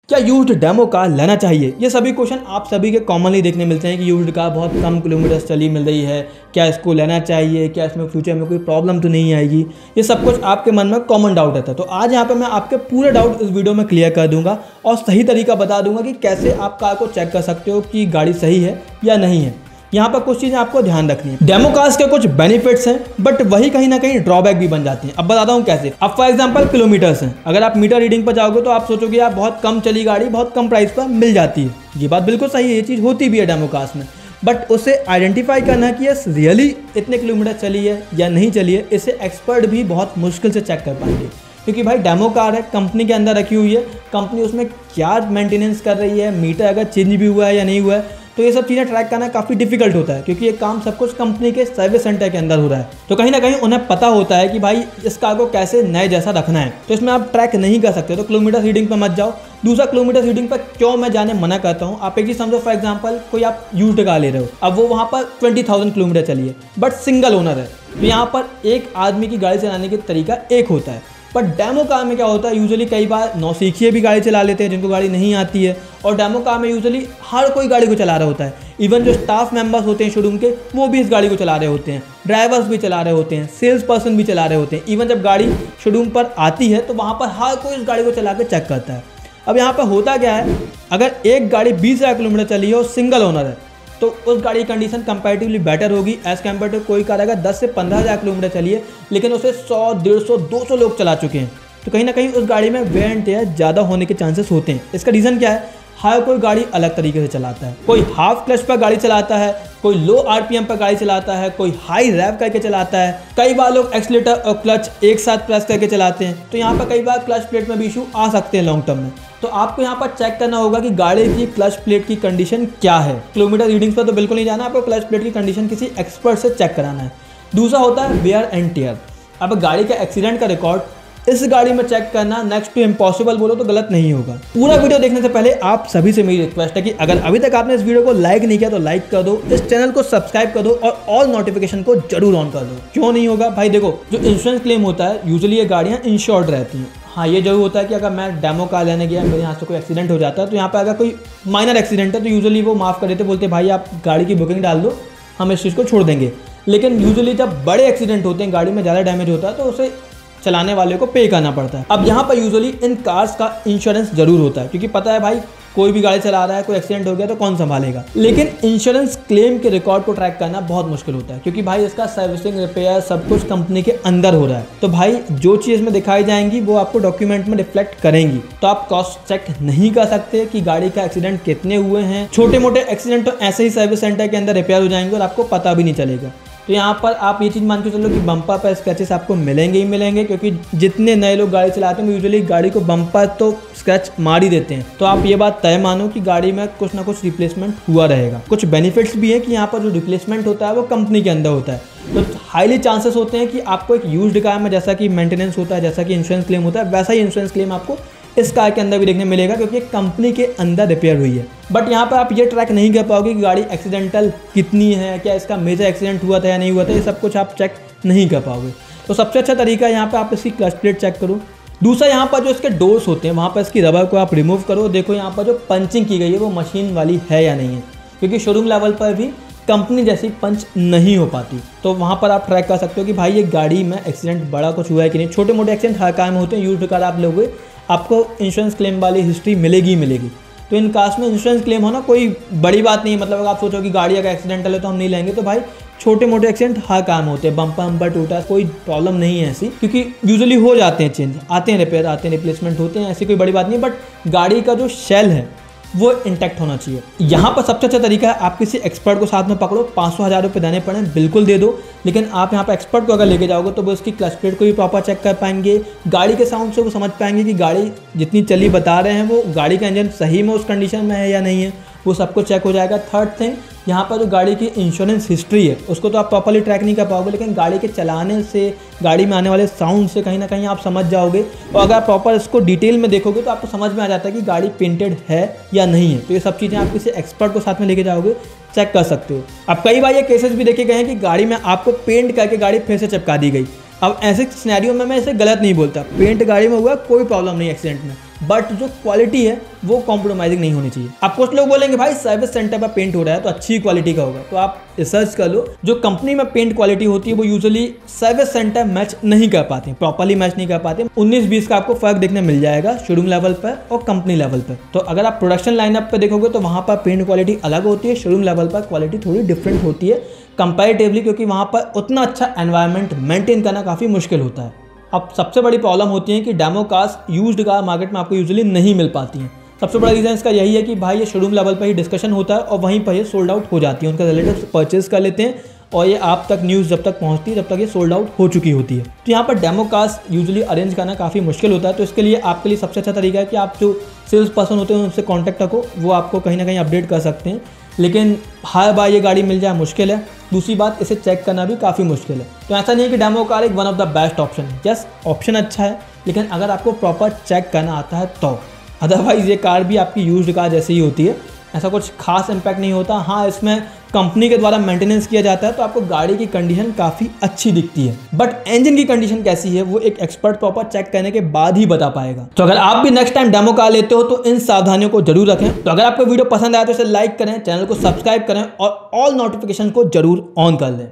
क्या used demo car लेना चाहिए? ये सभी क्वेश्चन आप सभी के कॉमनली देखने मिलते हैं कि यूज्ड कार बहुत कम किलोमीटर चली मिल रही है, क्या इसको लेना चाहिए, क्या इसमें फ्यूचर में कोई प्रॉब्लम तो नहीं आएगी। ये सब कुछ आपके मन में कॉमन डाउट रहता है। तो आज यहाँ पे मैं आपके पूरे डाउट इस वीडियो में क्लियर कर दूंगा और सही तरीका बता दूंगा कि कैसे आप कार को चेक कर सकते हो कि गाड़ी सही है या नहीं है। यहाँ पर कुछ चीज़ें आपको ध्यान रखनी है। डेमो कार्स के कुछ बेनिफिट्स हैं बट वही कहीं ना कहीं ड्रॉबैक भी बन जाती हैं। अब बताता हूँ कैसे। अब फॉर एग्जांपल किलोमीटर्स हैं, अगर आप मीटर रीडिंग पर जाओगे तो आप सोचोगे यार बहुत कम चली गाड़ी, बहुत कम प्राइस पर मिल जाती है। ये बात बिल्कुल सही है, ये चीज़ होती भी है डेमो कार्स में, बट उसे आइडेंटिफाई करना कि ये रियली इतने किलोमीटर चली है या नहीं चली है, इसे एक्सपर्ट भी बहुत मुश्किल से चेक कर पाएंगे। क्योंकि भाई डेमो कार है, कंपनी के अंदर रखी हुई है, कंपनी उसमें क्या मेंटेनेंस कर रही है, मीटर अगर चेंज भी हुआ है या नहीं हुआ है, तो ये सब चीज़ें ट्रैक करना काफ़ी डिफिकल्ट होता है क्योंकि ये काम सब कुछ कंपनी के सर्विस सेंटर के अंदर हो रहा है। तो कहीं ना कहीं उन्हें पता होता है कि भाई इस कार को कैसे नए जैसा रखना है, तो इसमें आप ट्रैक नहीं कर सकते। तो किलोमीटर रीडिंग पर मत जाओ। दूसरा, किलोमीटर रीडिंग पर क्यों मैं जाने मना करता हूँ, आप एक चीज़ समझो। फॉर एग्जाम्पल कोई आप यूज्ड कार ले रहे हो, अब वो वहाँ पर 20,000 किलोमीटर चली है बट सिंगल ओनर है, तो यहाँ पर एक आदमी की गाड़ी चलाने का तरीका एक होता है। पर डेमो कार में क्या होता है, यूजुअली कई बार नौसिखिए भी गाड़ी चला लेते हैं जिनको गाड़ी नहीं आती है, और डेमो कार में यूजुअली हर कोई गाड़ी को चला रहा होता है। इवन जो स्टाफ मेंबर्स होते हैं शोरूम के, वो भी इस गाड़ी को चला रहे होते हैं, ड्राइवर्स भी चला रहे होते हैं, सेल्स पर्सन भी चला रहे होते हैं। इवन जब गाड़ी शोरूम पर आती है तो वहाँ पर हर कोई इस गाड़ी को चला कर चेक करता है। अब यहाँ पर होता क्या है, अगर एक गाड़ी 20,000 किलोमीटर चली है और सिंगल ओनर है तो उस गाड़ी की कंडीशन कंपैरेटिवली बेटर होगी एज कम्पेयर टू कोई कार अगर 10 से 15,000 किलोमीटर चली है लेकिन उसे 100, 150, 200 लोग चला चुके हैं, तो कहीं ना कहीं उस गाड़ी में वेयर एंड टेयर ज़्यादा होने के चांसेस होते हैं। इसका रीज़न क्या है, हर कोई गाड़ी अलग तरीके से चलाता है। कोई हाफ क्लच पर गाड़ी चलाता है, कोई लो आरपीएम पर गाड़ी चलाता है, कोई हाई रैव करके चलाता है। कई बार लोग एक्सीलेटर और क्लच एक साथ प्रेस करके चलाते हैं, तो यहाँ पर कई बार क्लच प्लेट में भी इशू आ सकते हैं लॉन्ग टर्म में। तो आपको यहाँ पर चेक करना होगा कि गाड़ी की क्लच प्लेट की कंडीशन क्या है। किलोमीटर रीडिंग्स पर तो बिल्कुल नहीं जाना, आपको क्लच प्लेट की कंडीशन किसी एक्सपर्ट से चेक कराना है। दूसरा होता है वेयर एंड टेयर। अब गाड़ी का एक्सीडेंट का रिकॉर्ड इस गाड़ी में चेक करना नेक्स्ट टू इम्पॉसिबल बोलो तो गलत नहीं होगा। पूरा वीडियो देखने से पहले आप सभी से मेरी रिक्वेस्ट है कि अगर अभी तक आपने इस वीडियो को लाइक नहीं किया तो लाइक कर दो, इस चैनल को सब्सक्राइब कर दो और ऑल नोटिफिकेशन को जरूर ऑन कर दो। क्यों नहीं होगा भाई, देखो जो इंश्योरेंस क्लेम होता है यूजुअली ये गाड़ियाँ इंश्योर्ड रहती हैं। हाँ, ये जरूर होता है कि अगर मैं डेमो कार लेने गया, मेरे यहाँ से कोई एक्सीडेंट हो जाता है, तो यहाँ पर अगर कोई माइनर एक्सीडेंट है तो यूजुअली वो माफ़ कर देते, बोलते भाई आप गाड़ी की बुकिंग डाल दो, हम इस चीज़ को छोड़ देंगे। लेकिन यूजुअली जब बड़े एक्सीडेंट होते हैं, गाड़ी में ज़्यादा डैमेज होता है, तो उसे चलाने वाले को पे करना पड़ता है। अब यहाँ पर यूजुअली इन कार्स का इंश्योरेंस जरूर होता है क्योंकि पता है भाई कोई भी गाड़ी चला रहा है, कोई एक्सीडेंट हो गया तो कौन संभालेगा। लेकिन इंश्योरेंस क्लेम के रिकॉर्ड को ट्रैक करना बहुत मुश्किल होता है क्योंकि भाई इसका सर्विसिंग, रिपेयर सब कुछ कंपनी के अंदर हो रहा है। तो भाई जो चीज़ में दिखाई जाएंगी वो आपको डॉक्यूमेंट में रिफ्लेक्ट करेंगी, तो आप कॉस्ट चेक नहीं कर सकते कि गाड़ी का एक्सीडेंट कितने हुए हैं। छोटे मोटे एक्सीडेंट तो ऐसे ही सर्विस सेंटर के अंदर रिपेयर हो जाएंगे और आपको पता भी नहीं चलेगा। तो यहाँ पर आप ये चीज़ मान के चलो कि बम्पर पर स्क्रैचेस आपको मिलेंगे ही मिलेंगे क्योंकि जितने नए लोग गाड़ी चलाते हैं वो यूजुअली गाड़ी को बम्पर तो स्क्रैच मार ही देते हैं। तो आप ये बात तय मानो कि गाड़ी में कुछ ना कुछ रिप्लेसमेंट हुआ रहेगा। कुछ बेनिफिट्स भी है कि यहाँ पर जो रिप्लेसमेंट होता है वो कंपनी के अंदर होता है। तो हाईली चांसेस होते हैं कि आपको एक यूज्ड कार में जैसा कि मेंटेनेंस होता है, जैसा कि इंश्योरेंस क्लेम होता है, वैसा ही इंश्योरेंस क्लेम आपको इस कार के अंदर भी देखने मिलेगा क्योंकि कंपनी के अंदर रिपेयर हुई है। बट यहाँ पर आप ये ट्रैक नहीं कर पाओगे कि गाड़ी एक्सीडेंटल कितनी है, क्या इसका मेजर एक्सीडेंट हुआ था या नहीं हुआ था, ये सब कुछ आप चेक नहीं कर पाओगे। तो सबसे अच्छा तरीका यहाँ पर आप इसकी क्लच प्लेट चेक करो। दूसरा, यहाँ पर जो इसके डोर्स होते हैं वहाँ पर इसकी रबर को आप रिमूव करो, देखो यहाँ पर जो पंचिंग की गई है वो मशीन वाली है या नहीं है, क्योंकि शोरूम लेवल पर भी कंपनी जैसी पंच नहीं हो पाती। तो वहाँ पर आप ट्रैक कर सकते हो कि भाई ये गाड़ी में एक्सीडेंट बड़ा कुछ हुआ है कि नहीं। छोटे मोटे एक्सीडेंट हर कार में होते हैं, यूज्ड कार आप लोगे आपको इंश्योरेंस क्लेम वाली हिस्ट्री मिलेगी ही मिलेगी। तो इन कार्स में इंश्योरेंस क्लेम होना कोई बड़ी बात नहीं है। मतलब अगर आप सोचो कि गाड़ी अगर एक्सीडेंटल है तो हम नहीं लेंगे, तो भाई छोटे मोटे एक्सीडेंट हर कार में होते हैं, बम्पर टूटा, कोई प्रॉब्लम नहीं है ऐसी, क्योंकि यूजुअली हो जाते हैं चेंज, आते हैं रिपेयर, आते हैं रिप्लेसमेंट होते हैं, ऐसी कोई बड़ी बात नहीं। बट गाड़ी का जो शेल है वो इंटैक्ट होना चाहिए। यहाँ पर सबसे अच्छा तरीका है आप किसी एक्सपर्ट को साथ में पकड़ो, 500 हज़ार रुपये देने पड़े बिल्कुल दे दो, लेकिन आप यहाँ पर एक्सपर्ट को अगर लेके जाओगे तो वो उसकी क्लच प्लेट को भी प्रॉपर चेक कर पाएंगे, गाड़ी के साउंड से वो समझ पाएंगे कि गाड़ी जितनी चली बता रहे हैं वो गाड़ी का इंजन सही में उस कंडीशन में है या नहीं है, वो सब कुछ चेक हो जाएगा। थर्ड थिंग, यहाँ पर जो गाड़ी की इंश्योरेंस हिस्ट्री है उसको तो आप प्रॉपर्ली ट्रैक नहीं कर पाओगे, लेकिन गाड़ी के चलाने से, गाड़ी में आने वाले साउंड से कहीं ना कहीं आप समझ जाओगे। और अगर आप प्रॉपर इसको डिटेल में देखोगे तो आपको समझ में आ जाता है कि गाड़ी पेंटेड है या नहीं है। तो ये सब चीज़ें आप किसी एक्सपर्ट को साथ में लेके जाओगे, चेक कर सकते हो। अब कई बार ये केसेस भी देखे गए हैं कि गाड़ी में आपको पेंट करके गाड़ी फिर से चिपका दी गई। अब ऐसे सिनेरियो में मैं इसे गलत नहीं बोलता, पेंट गाड़ी में हुआ कोई प्रॉब्लम नहीं एक्सीडेंट में, बट जो क्वालिटी है वो कॉम्प्रोमाइजिंग नहीं होनी चाहिए। अब कुछ लोग बोलेंगे भाई सर्विस सेंटर पर पेंट हो रहा है तो अच्छी क्वालिटी का होगा, तो आप रिसर्च कर लो। जो कंपनी में पेंट क्वालिटी होती है वो यूजुअली सर्विस सेंटर मैच नहीं कर पाते, प्रॉपर्ली मैच नहीं कर पाते। 19-20 का आपको फर्क देखने मिल जाएगा शोरूम लेवल पर और कंपनी लेवल पर। तो अगर आप प्रोडक्शन लाइनअप पर देखोगे तो वहाँ पर पेंट क्वालिटी अलग होती है, शोरूम लेवल पर क्वालिटी थोड़ी डिफरेंट होती है कंपैरेटिवली, क्योंकि वहाँ पर उतना अच्छा एनवायरनमेंट मेंटेन करना काफ़ी मुश्किल होता है। अब सबसे बड़ी प्रॉब्लम होती है कि demo cars used car market में आपको यूजुअली नहीं मिल पाती हैं। सबसे बड़ा रीज़न इसका यही है कि भाई ये शोरूम लेवल पर ही डिस्कशन होता है और वहीं पर ये सोल्ड आउट हो जाती है, उनका रिलेटिव्स परचेज कर लेते हैं और ये आप तक न्यूज़ जब तक पहुंचती है तब तक ये सोल्ड आउट हो चुकी होती है। तो यहाँ पर डेमो कार्स यूजुअली अरेंज करना काफ़ी मुश्किल होता है। तो इसके लिए आपके लिए सबसे अच्छा तरीका है कि आप जो सेल्स पर्सन होते हैं उनसे कॉन्टैक्ट रखो, वो आपको कहीं ना कहीं अपडेट कर सकते हैं। लेकिन हर बार ये गाड़ी मिल जाए मुश्किल है। दूसरी बात, इसे चेक करना भी काफ़ी मुश्किल है। तो ऐसा नहीं है कि डेमो कार एक one of the best option है, जस्ट ऑप्शन अच्छा है, लेकिन अगर आपको प्रॉपर चेक करना आता है तो। अदरवाइज़ ये कार भी आपकी यूज्ड कार जैसी ही होती है, ऐसा कुछ खास इम्पैक्ट नहीं होता। हाँ, इसमें कंपनी के द्वारा मेंटेनेंस किया जाता है तो आपको गाड़ी की कंडीशन काफ़ी अच्छी दिखती है, बट इंजन की कंडीशन कैसी है वो एक एक्सपर्ट प्रॉपर चेक करने के बाद ही बता पाएगा। तो अगर आप भी नेक्स्ट टाइम डेमो कार लेते हो तो इन सावधानियों को जरूर रखें। तो अगर आपको वीडियो पसंद आया तो इसे लाइक करें, चैनल को सब्सक्राइब करें और ऑल नोटिफिकेशन को जरूर ऑन कर लें।